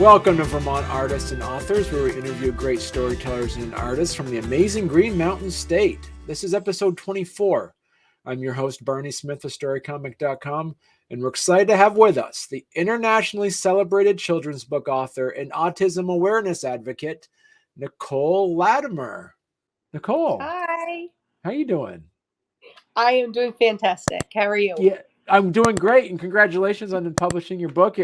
Welcome to Vermont Artists and Authors, where we interview great storytellers and artists from the amazing Green Mountain State. This is episode 24. I'm your host, Barney Smith of StoryComic.com, and we're excited to have with us the internationally celebrated children's book author and autism awareness advocate, Nicole Latimer. Nicole, Hi. how you doing? I am doing fantastic. How are you? Yeah, I'm doing great, and congratulations on publishing your book.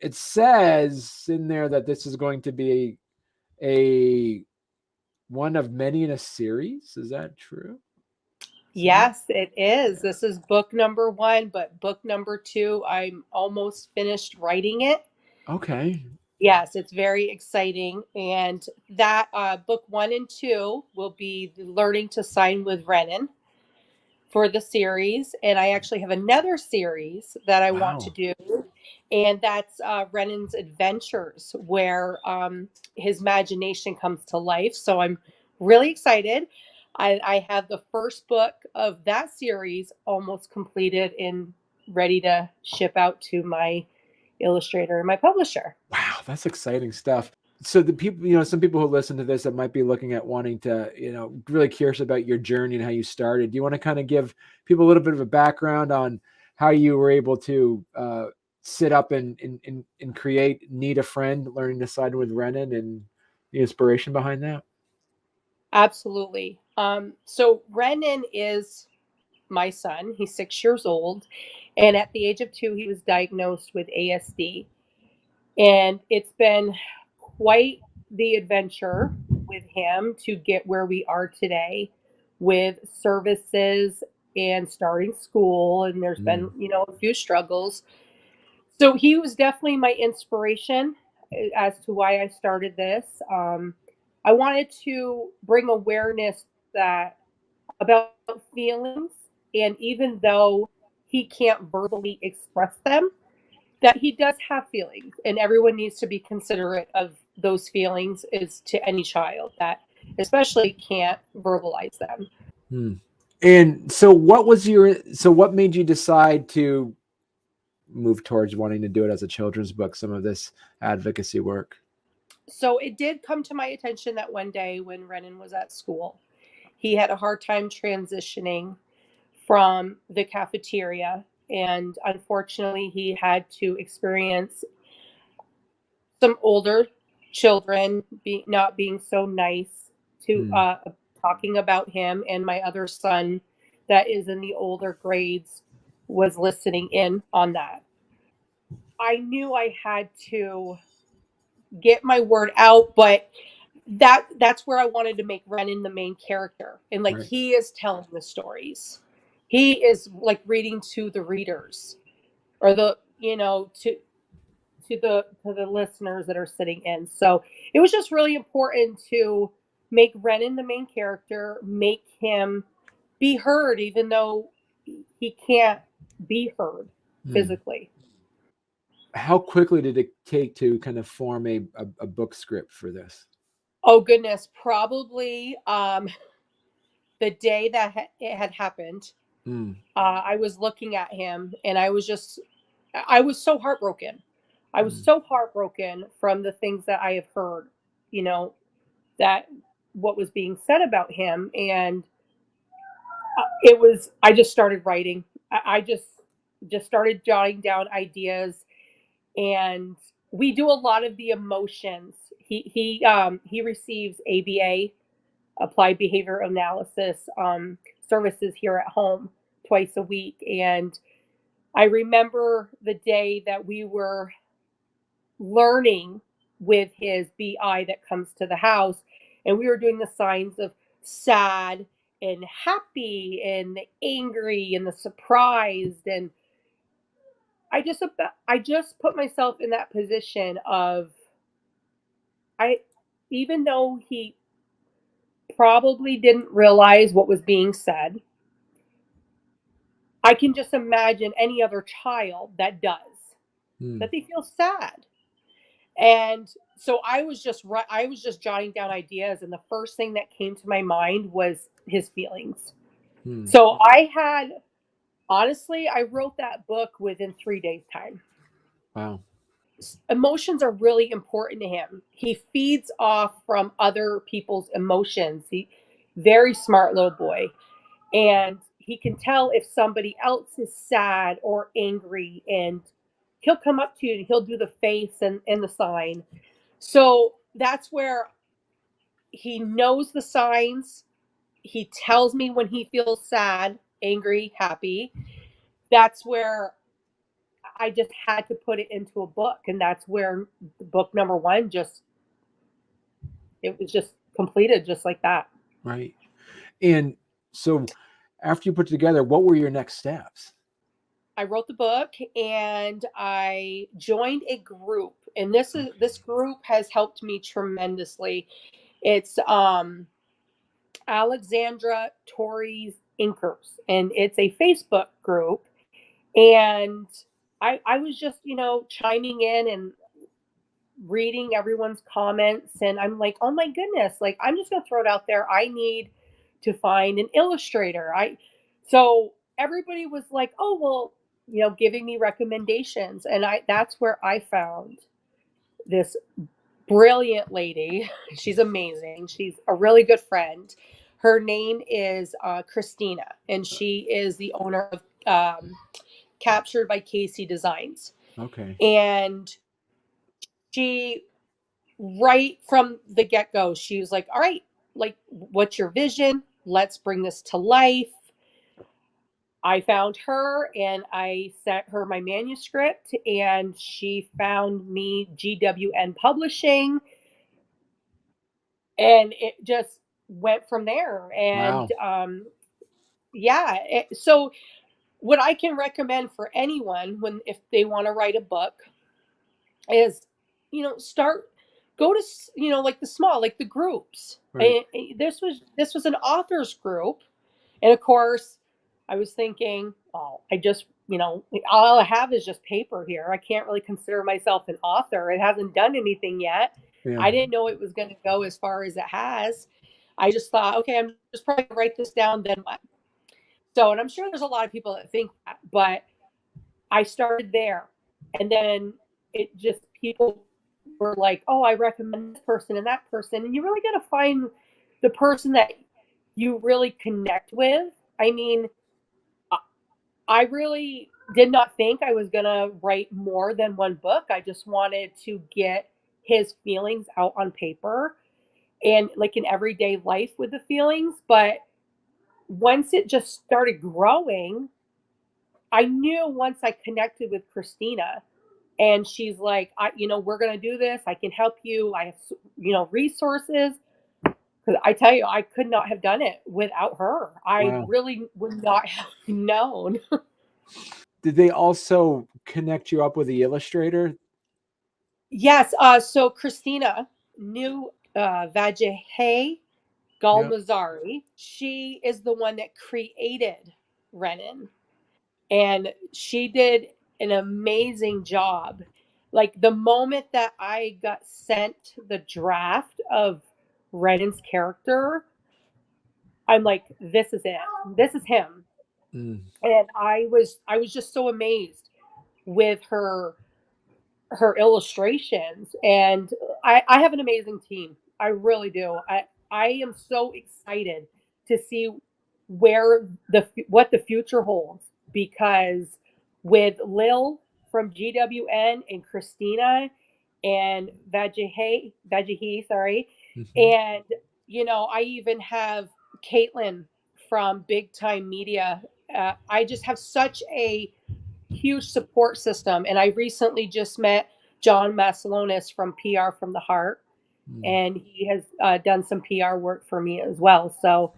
It says in there that this is going to be a one of many in a series. Is that true? Yes, it is. This is book number 1, but book number 2, I'm almost finished writing it. Okay. Yes, it's very exciting. And that book 1 and 2 will be Learning to Sign with Rennon for the series. And I actually have another series that I want to do. And that's Rennon's Adventures, where his imagination comes to life. So I'm really excited. I have the first book of that series almost completed and ready to ship out to my illustrator and my publisher. Wow, that's exciting stuff. So the people, some people who listen to this that might be looking at wanting to, really curious about your journey and how you started. Do you want to kind of give people a little bit of a background on how you were able to sit up and create Need a Friend, Learning to Sign with Rennon, and the inspiration behind that? Absolutely. So Rennon is my son. He's 6 years old. And at the age of 2, he was diagnosed with ASD. And it's been quite the adventure with him to get where we are today with services and starting school. And there's been, a few struggles. So he was definitely my inspiration as to why I started this. I wanted to bring awareness that about feelings, and even though he can't verbally express them, that he does have feelings, and everyone needs to be considerate of those feelings is to any child that especially can't verbalize them. And so what made you decide to move towards wanting to do it as a children's book, some of this advocacy work? So it did come to my attention that one day when Rennon was at school, he had a hard time transitioning from the cafeteria. And unfortunately, he had to experience some older children not being so nice to talking about him. And my other son, that is in the older grades, was listening in on that. I knew I had to get my word out, but that's where I wanted to make Rennon the main character. And like, he is telling the stories. He is like reading to the readers, or to the listeners that are sitting in. So it was just really important to make Rennon the main character, make him be heard, even though he can't be heard physically. How quickly did it take to kind of form a book script for this? Oh goodness, probably the day that it had happened. I was looking at him, and I was so heartbroken. I was so heartbroken from the things that I have heard, that what was being said about him. And I just started writing. I just started jotting down ideas, and we do a lot of the emotions. He receives ABA, Applied Behavior Analysis, services here at home twice a week. And I remember the day that we were learning with his BI that comes to the house, and we were doing the signs of sad and happy and the angry and the surprised. And I just put myself in that position of, even though he probably didn't realize what was being said, I can just imagine any other child that does, that they feel sad. And so I was just jotting down ideas, and the first thing that came to my mind was his feelings. So honestly, I wrote that book within 3 days' time. Wow. emotions are really important to him. He feeds off from other people's emotions. He very smart little boy. And he can tell if somebody else is sad or angry, and he'll come up to you and he'll do the face and the sign. So that's where he knows the signs. He tells me when he feels sad, angry, happy. That's where I just had to put it into a book, and that's where book number one just it was just completed just like that. Right. And so after you put it together, what were your next steps? I wrote the book and I joined a group, and this group has helped me tremendously. It's Alexandra Torrey's Inkers, and it's a Facebook group. And I was just, chiming in and reading everyone's comments, and I'm like, oh my goodness, like I'm just gonna throw it out there. I need to find an illustrator. So everybody was like, oh well, giving me recommendations, and I that's where I found this brilliant lady. She's amazing. She's a really good friend. Her name is Christina, and she is the owner of Captured by Casey Designs. Okay. And she, right from the get go, she was like, all right, like, what's your vision? Let's bring this to life. I found her and I sent her my manuscript, and she found me GWN Publishing, and it just went from there. And Wow. yeah, so what I can recommend for anyone if they want to write a book is, start, go to, like the small, like the groups. Right. This was an authors group, and of course I was thinking, oh, I just, all I have is just paper here. I can't really consider myself an author. It hasn't done anything yet. Yeah. I didn't know it was going to go as far as it has. I just thought, okay, I'm just probably going to write this down, then what? So, and I'm sure there's a lot of people that think that, but I started there. And then it just, people were like, oh, I recommend this person and that person. And you really got to find the person that you really connect with. I mean, I really did not think I was going to write more than one book. I just wanted to get his feelings out on paper and like in everyday life with the feelings. But once it just started growing, I knew once I connected with Christina, and she's like, we're going to do this. I can help you. I have, resources. Because I tell you, I could not have done it without her. I Wow. really would not have known. Did they also connect you up with the illustrator? Yes. So Christina knew Vajehe Yep. Galmazari. She is the one that created Rennon, and she did an amazing job. Like the moment that I got sent the draft of Rennon's character, I'm like, this is it. This is him. Mm. And I was just so amazed with her illustrations. And I have an amazing team. I really do. I am so excited to see what the future holds, because with Lil from GWN and Christina and Vajihi, sorry, Mhm. and I even have Caitlin from Big Time Media. I just have such a huge support system. And I recently just met John Masalonis from PR from the Heart, Mm. and he has done some PR work for me as well. So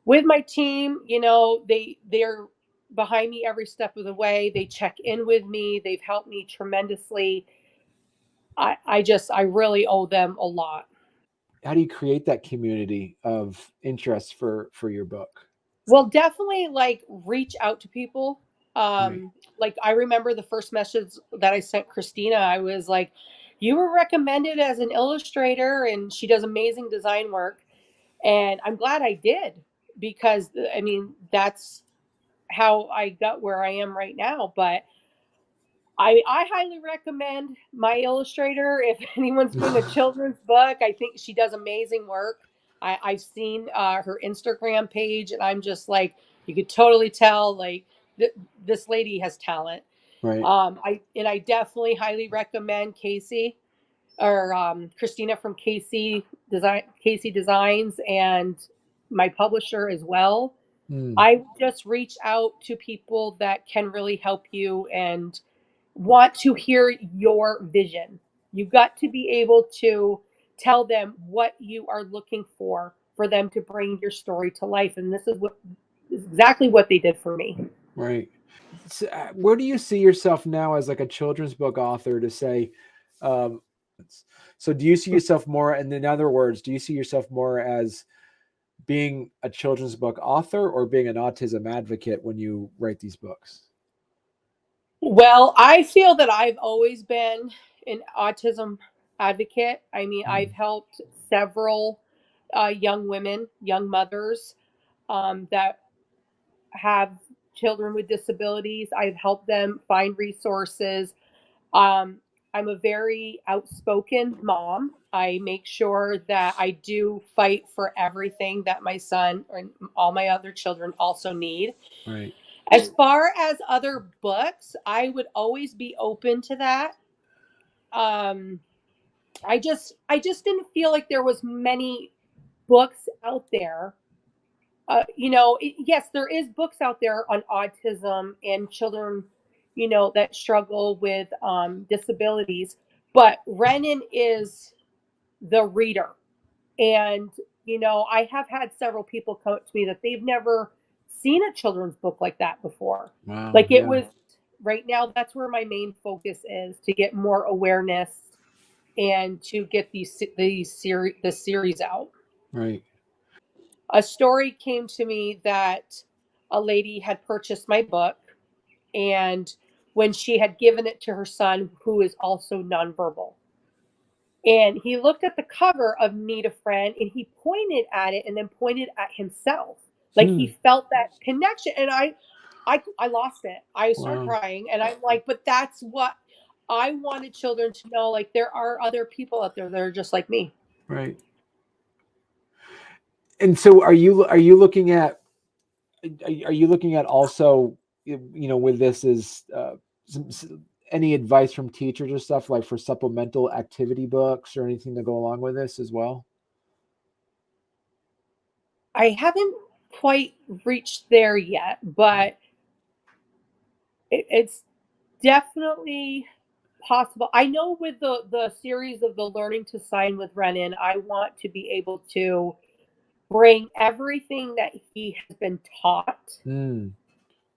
with my team, they're behind me every step of the way. They check in with me. They've helped me tremendously. I really owe them a lot. How do you create that community of interest for your book? Well, definitely like reach out to people. Right. Like I remember the first message that I sent Christina, I was like, you were recommended as an illustrator, and she does amazing design work. And I'm glad I did, because I mean, that's how I got where I am right now. But I highly recommend my illustrator. If anyone's doing a children's book, I think she does amazing work. I've seen her Instagram page, and I'm just like, you could totally tell, like, this lady has talent. Right. I definitely highly recommend Casey or Christina from Casey Designs, and my publisher as well. Hmm. I just reach out to people that can really help you and want to hear your vision. You've got to be able to tell them what you are looking for them to bring your story to life. And this is exactly what they did for me. Right. So, where do you see yourself now as like a children's book author to say, um, so do you see yourself more, and in other words, do you see yourself more as being a children's book author or being an autism advocate when you write these books? Well, I feel that I've always been an autism advocate. I mean, I've Mm. helped several young women, young mothers that have children with disabilities. I've helped them find resources. Um, I'm a very outspoken mom. I make sure that I do fight for everything that my son and all my other children also need. Right. As far as other books, I would always be open to that. Um, I just didn't feel like there was many books out there. Yes, there is books out there on autism and children, that struggle with disabilities. But Rennon is the reader, and I have had several people come up to me that they've never seen a children's book like that before. Wow. Like it Yeah. was right now. That's where my main focus is to get more awareness and to get the series out. Right. A story came to me that a lady had purchased my book, and when she had given it to her son, who is also nonverbal, and he looked at the cover of Need a Friend and he pointed at it and then pointed at himself. Like he Hmm. felt that connection. And I lost it. I started Wow. crying, and I'm like, but that's what I wanted children to know. Like there are other people out there that are just like me. Right. And so, are you looking at are you looking at also, with this is any advice from teachers or stuff like for supplemental activity books or anything to go along with this as well? I haven't quite reached there yet, but it's definitely possible. I know with the series of the Learning to Sign with Rennon, I want to be able to bring everything that he has been taught, Mm,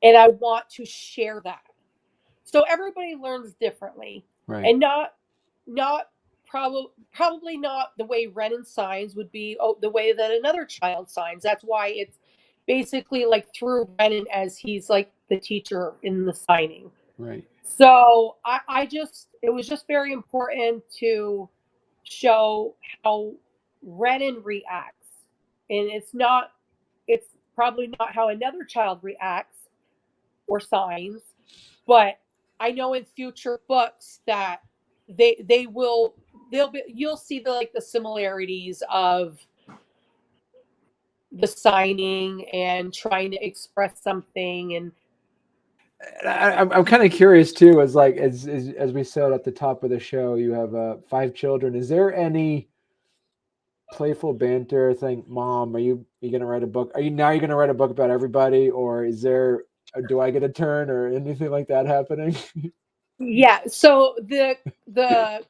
and I want to share that. So everybody learns differently, right. and not probably not the way Rennon signs would be the way that another child signs. That's why it's basically like through Rennon as he's like the teacher in the signing. Right. So I just it was just very important to show how Rennon reacts. And it's probably not how another child reacts or signs, but I know in future books that they will they'll be you'll see the similarities of the signing and trying to express something. And I'm kind of curious too, as like as we said at the top of the show, you have 5 children. Is there any playful banter thing? Mom, are you gonna write a book? You're gonna write a book about everybody, or is there? Or do I get a turn or anything like that happening? yeah, so the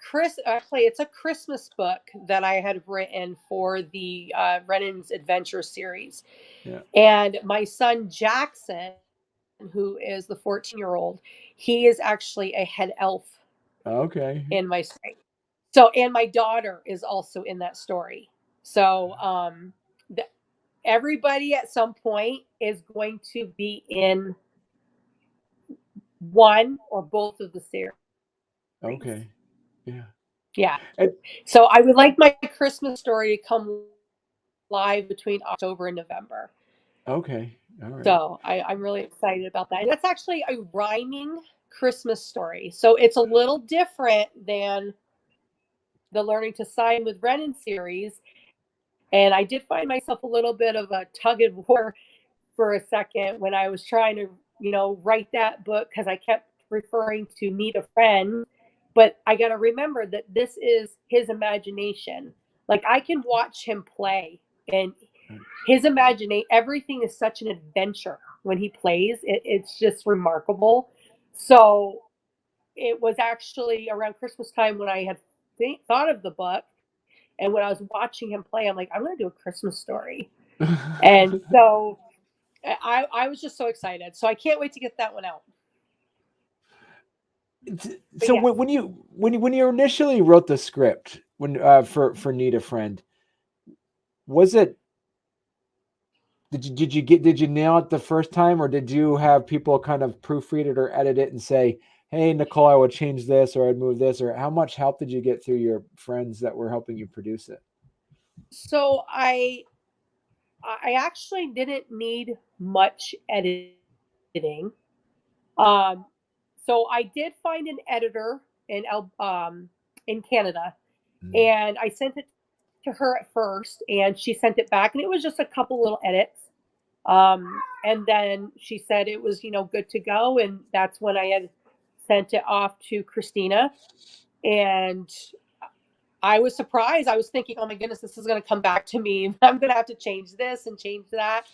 Chris actually it's a Christmas book that I had written for the Rennon's Adventure series. Yeah. And my son Jackson, who is the 14-year-old, he is actually a head elf Okay. in my story. So, and my daughter is also in that story. So, the, everybody at some point is going to be in one or both of the series. Okay. Yeah. Yeah. And, So I would like my Christmas story to come live between October and November. okay. All right. So I'm really excited about that. And that's actually a rhyming Christmas story. So it's a little different than the Learning to Sign with Rennon series. And I did find myself a little bit of a tug of war for a second when I was trying to, write that book, because I kept referring to Need a Friend. But I got to remember that this is his imagination. Like, I can watch him play, and his imagination, everything is such an adventure when he plays. It's just remarkable. So it was actually around Christmas time when I had thought of the book. And when I was watching him play, I'm like, I'm going to do a Christmas story. And so I was just so excited. So I can't wait to get that one out. So yes. when you initially wrote the script for Need a Friend, was it, did you nail it the first time, or did you have people kind of proofread it or edit it and say, hey, Nicole, I would change this, or I'd move this, or how much help did you get through your friends that were helping you produce it? So I actually didn't need much editing. Um, so I did find an editor in Canada, and I sent it to her at first, and she sent it back, and it was just a couple little edits. And then she said it was, good to go, and that's when I had sent it off to Christina, and I was surprised. I was thinking, oh my goodness, this is going to come back to me. I'm going to have to change this and change that.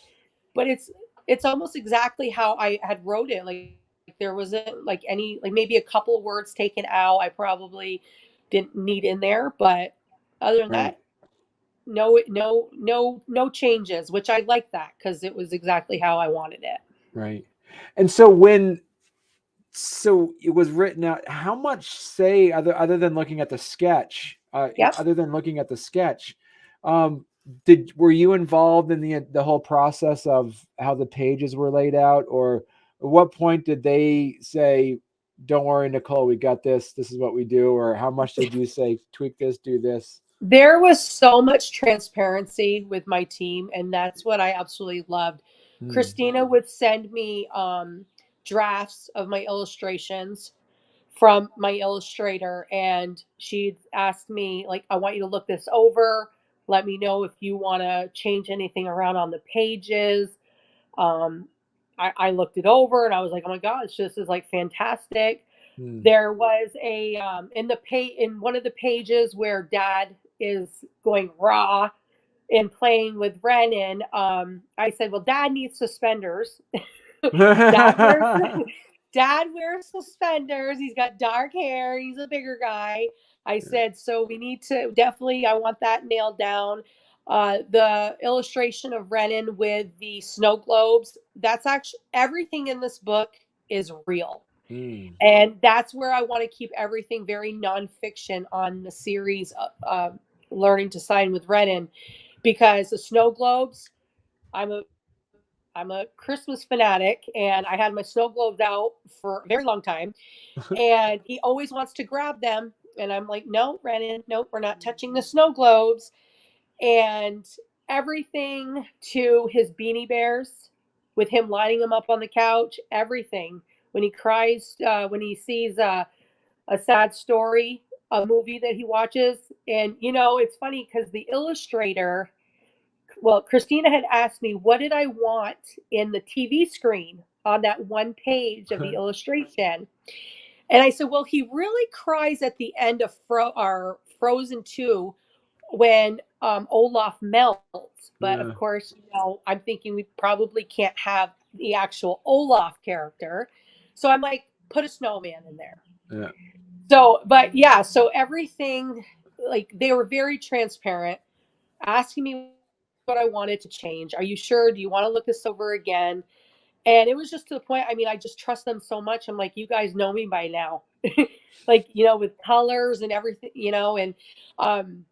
But it's almost exactly how I had wrote it. Like, there wasn't like any, like maybe a couple of words taken out. I probably didn't need in there, but other than Right. that, no changes, which I like that because it was exactly how I wanted it. Right. And so it was written out, how much say, other than looking at the sketch, Yep. other than looking at the sketch, um, were you involved in the whole process of how the pages were laid out, or at what point did they say, don't worry, Nicole, we got this, this is what we do, or how much did you say, tweak this, do this? There was so much transparency with my team, and that's what I absolutely loved. Christina would send me drafts of my illustrations from my illustrator, and she'd ask me, like, I want you to look this over. Let me know if you want to change anything around on the pages. Um, I looked it over, and I was like, oh my gosh, this is like fantastic. There was a in one of the pages where Dad is going raw and playing with Rennon. I said, well, Dad needs suspenders. Dad wears Dad wears suspenders. He's got dark hair. He's a bigger guy. I said, so we need to definitely, I want that nailed down. The illustration of Rennon with the snow globes, that's actually everything in this book is real. And that's where I want to keep everything very nonfiction on the series of Learning to Sign with Rennon, because the snow globes, I'm a I'm a Christmas fanatic, and I had my snow globes out for a very long time. And he always wants to grab them, and I'm like, no, Rennon, nope, we're not touching the snow globes. And everything to his beanie bears, with him lining them up on the couch, everything. When he cries, when he sees a sad story, a movie that he watches. And, it's funny because the illustrator, well, Christina had asked me, what did I want in the TV screen on that one page of the illustration? And I said, well, he really cries at the end of our Frozen 2 when Olaf melts. But of course, I'm thinking we probably can't have the actual Olaf character. So I'm like, put a snowman in there. Yeah. So, but yeah, so everything, like, they were very transparent, asking me what I wanted to change. Are you sure? Do you want to look this over again? And it was just to the point, I mean, I just trust them so much. I'm like, you guys know me by now. Like, with colors and everything, and um,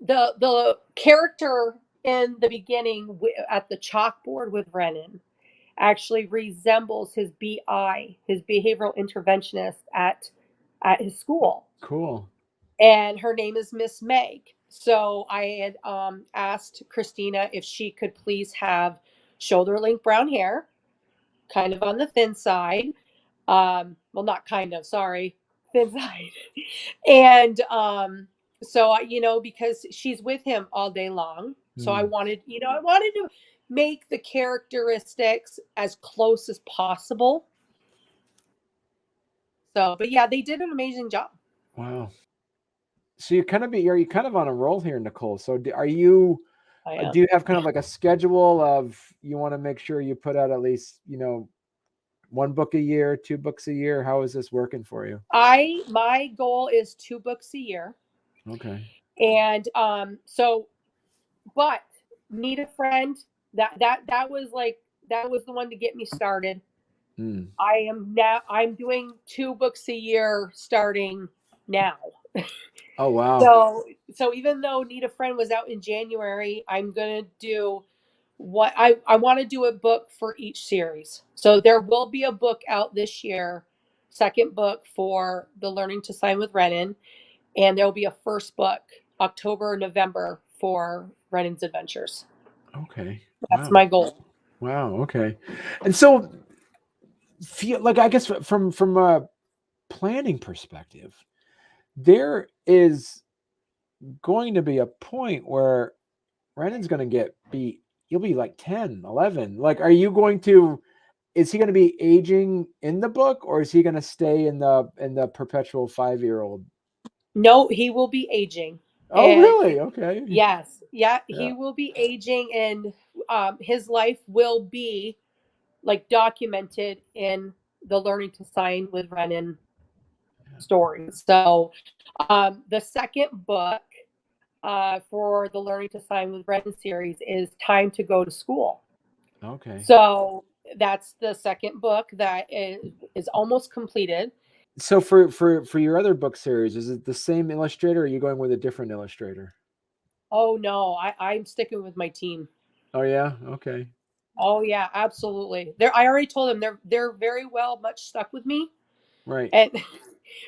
the character in the beginning at the chalkboard with Rennon actually resembles his BI, his behavioral interventionist at his school. Cool. And her name is Miss Meg. So I had asked Christina if she could please have shoulder length brown hair, kind of on the thin side. Well, not kind of, sorry, thin side. And so because she's with him all day long, so I Mm. wanted, I wanted to make the characteristics as close as possible. So, but yeah, they did an amazing job. Wow. So are you kind of on a roll here, Nicole? So are you? I Do am. you have kind of like a schedule of you want to make sure you put out at least one book a year, two books a year? How is this working for you? My goal is 2 books a year. Okay. And but need a friend, that was the one to get me started. Mm. I'm doing 2 books a year starting now. Oh wow. So even though Need a Friend was out in January, I'm gonna do what I want to do a book for each series. So there will be a book out this year, second book for the Learning to Sign with Rennon, and there will be a first book October, November for Rennon's Adventures. Okay. That's Wow. my goal. Wow. Okay. And so feel like I guess from a planning perspective, there is going to be a point where Brennan's going to get beat. You'll be like 10, 11. Like, is he going to be aging in the book, or is he going to stay in the perpetual 5-year-old? No, he will be aging. Oh, And really? Okay. yes, yeah, Yeah. he will be aging, and his life will be like documented in the Learning to Sign with Rennon story. So the second book for the Learning to Sign with Rennon series is Time to Go to School. Okay. So that's the second book that is almost completed. So for your other book series, is it the same illustrator, or are you going with a different illustrator? Oh no, I'm sticking with my team. Oh yeah. Okay. Oh yeah, absolutely. I already told them they're very well much stuck with me, Right. and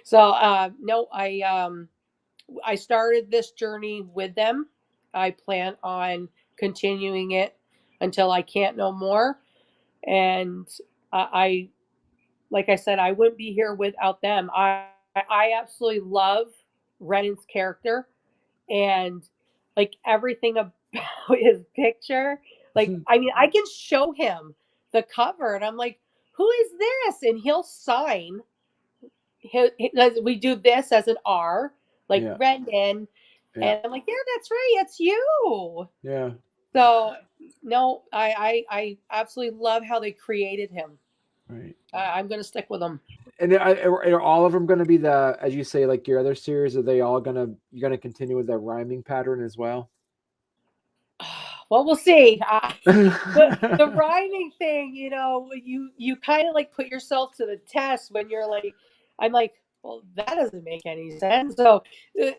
so no, I started this journey with them. I plan on continuing it until I can't no more, and I like I said, I wouldn't be here without them. I absolutely love Rennon's character and like everything about his picture. Like, I mean, I can show him the cover and I'm like, who is this? And he'll sign. We do this as an R, like Yeah. Rennon. Yeah. And I'm like, yeah, that's right. It's you. Yeah. So, no, I absolutely love how they created him. Right. I'm going to stick with them. And are all of them going to be as you say, like your other series? Are they all you're gonna continue with that rhyming pattern as well? Well, we'll see. The rhyming thing, you kind of like put yourself to the test when you're like, I'm like, well, that doesn't make any sense. So uh,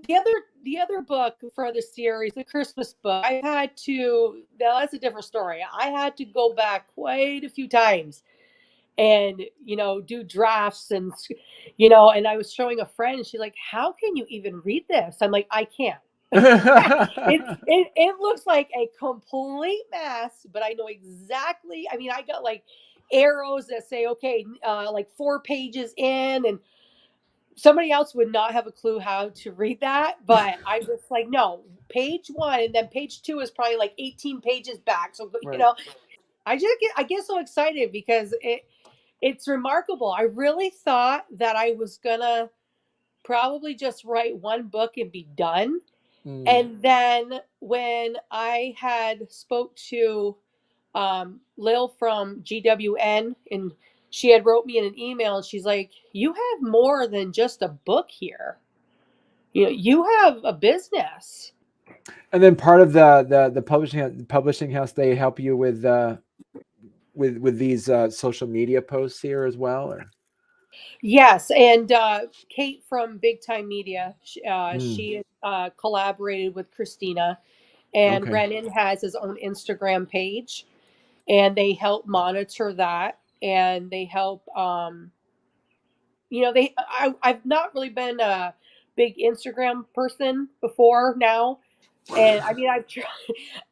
the other the other book for the series, the Christmas book, I had to. Now that's a different story. I had to go back quite a few times and do drafts and I was showing a friend and she's like, how can you even read this? I'm like, I can't. It looks like a complete mess, but I know exactly. I mean, I got like arrows that say, okay, like 4 pages in, and somebody else would not have a clue how to read that. But I'm just like, no, page one, and then page two is probably like 18 pages back. So, Right. I get so excited because it's remarkable. I really thought that I was gonna probably just write one book and be done. Mm. And then when I had spoke to Lil from GWN, and she had wrote me in an email, and she's like, "You have more than just a book here. You have a business." And then part of the publishing house, they help you with these social media posts here as well, or? Yes, and Kate from Big Time Media, Mm. she collaborated with Christina, and Okay. Rennon has his own Instagram page, and they help monitor that, and they help. I've not really been a big Instagram person before now, and I mean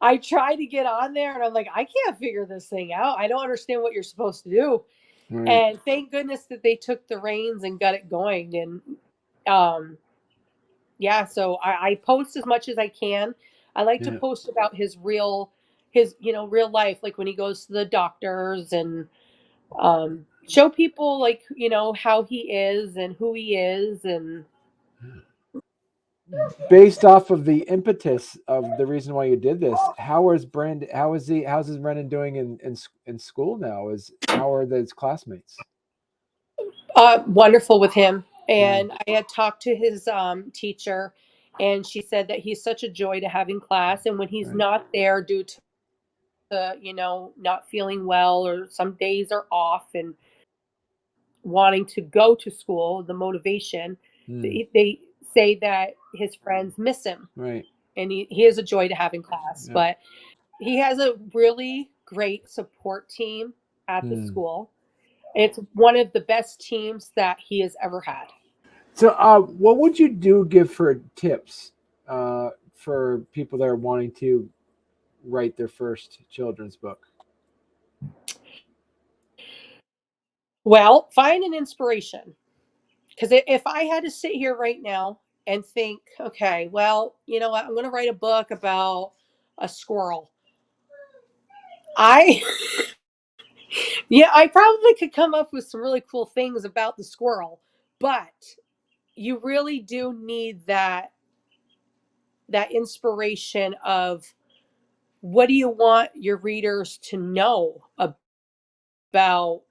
I try to get on there, and I'm like, I can't figure this thing out. I don't understand what you're supposed to do. Right. And thank goodness that they took the reins and got it going. And yeah, so I post as much as I can. I like to Yeah. post about his real life, like when he goes to the doctors, and show people, like, how he is and who he is. And Based off of the impetus of the reason why you did this, how's his Brennan doing in school now? How are his classmates? wonderful with him. Yeah. And I had talked to his teacher, and she said that he's such a joy to have in class. And when he's Right. not there due to not feeling well, or some days are off and wanting to go to school, the motivation, Mm. they say that his friends miss him, Right. and he is a joy to have in class. Yeah. But he has a really great support team at the Mm. school. It's one of the best teams that he has ever had. So, what would you give for tips for people that are wanting to write their first children's book? Well, find an inspiration. Because if I had to sit here right now and think, okay, well, you know what, I'm going to write a book about a squirrel. I, yeah, I probably could come up with some really cool things about the squirrel, but you really do need that inspiration of, what do you want your readers to know about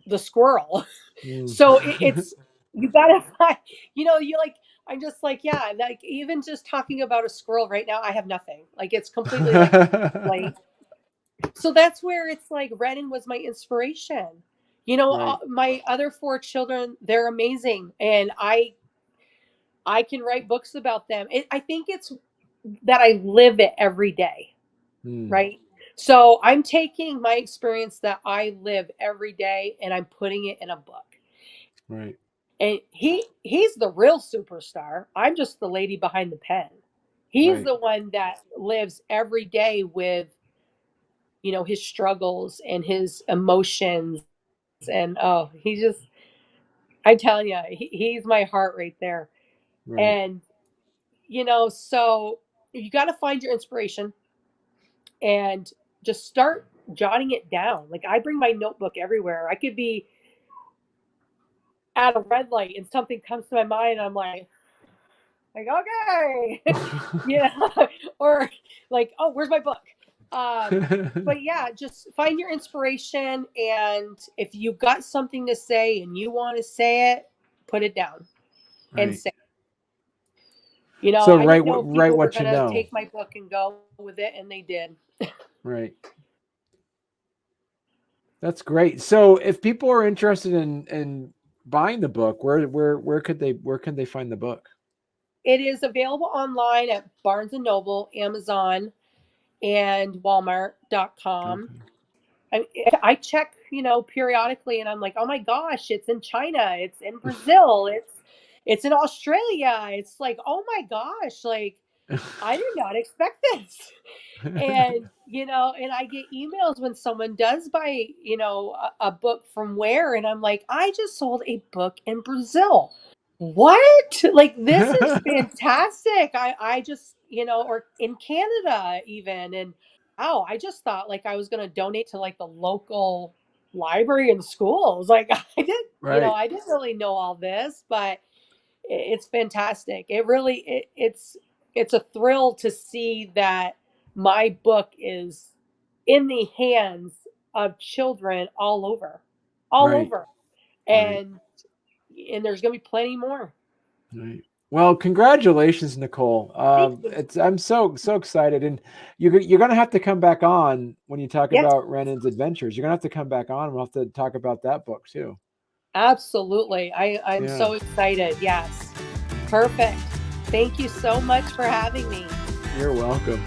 the squirrel? Mm. So it's, you gotta find, you like, I'm just like, yeah, like, even just talking about a squirrel right now, I have nothing. Like, it's completely like blank. So that's where it's like, Rennon was my inspiration. Right. My other four children, they're amazing, and I can write books about them. I think it's that I live it every day, Mm. right? So I'm taking my experience that I live every day, and I'm putting it in a book. Right. And he's the real superstar. I'm just the lady behind the pen. He's Right. the one that lives every day with, his struggles and his emotions. And I'm telling you, he's my heart right there. Right. And, so you got to find your inspiration and just start jotting it down. Like, I bring my notebook everywhere. I could be at a red light and something comes to my mind, and I'm like, okay, yeah, or like, oh, where's my book? But yeah, just find your inspiration, and if you got something to say and you want to say it, put it down and Right. say. So I didn't know if write people were what you gonna know. take my book and go with it, and they did. Right. That's great. So if people are interested in buying the book, where can they find the book? It is available online at Barnes and Noble, Amazon, and Walmart.com. Okay. I check, periodically, and I'm like, oh my gosh, it's in China, it's in Brazil, it's in Australia. It's like, oh my gosh, like, I did not expect this. And and I get emails when someone does buy, a book from where, and I'm like, I just sold a book in Brazil. What? Like, this is fantastic. I just, or in Canada even. And wow, I just thought, like, I was going to donate to, like, the local library and schools. Like, Right. I didn't really know all this, but it's fantastic. It really, it's a thrill to see that my book is in the hands of children all Right. over. Right. And there's going to be plenty more. Right. Well, congratulations, Nicole. Thank you. I'm so excited, and you're gonna have to come back on when you talk Yes, about Rennon's adventures. You're gonna have to come back on. We'll have to talk about that book too. absolutely. I'm Yeah, so excited. Yes. Perfect. Thank you so much for having me. you're welcome.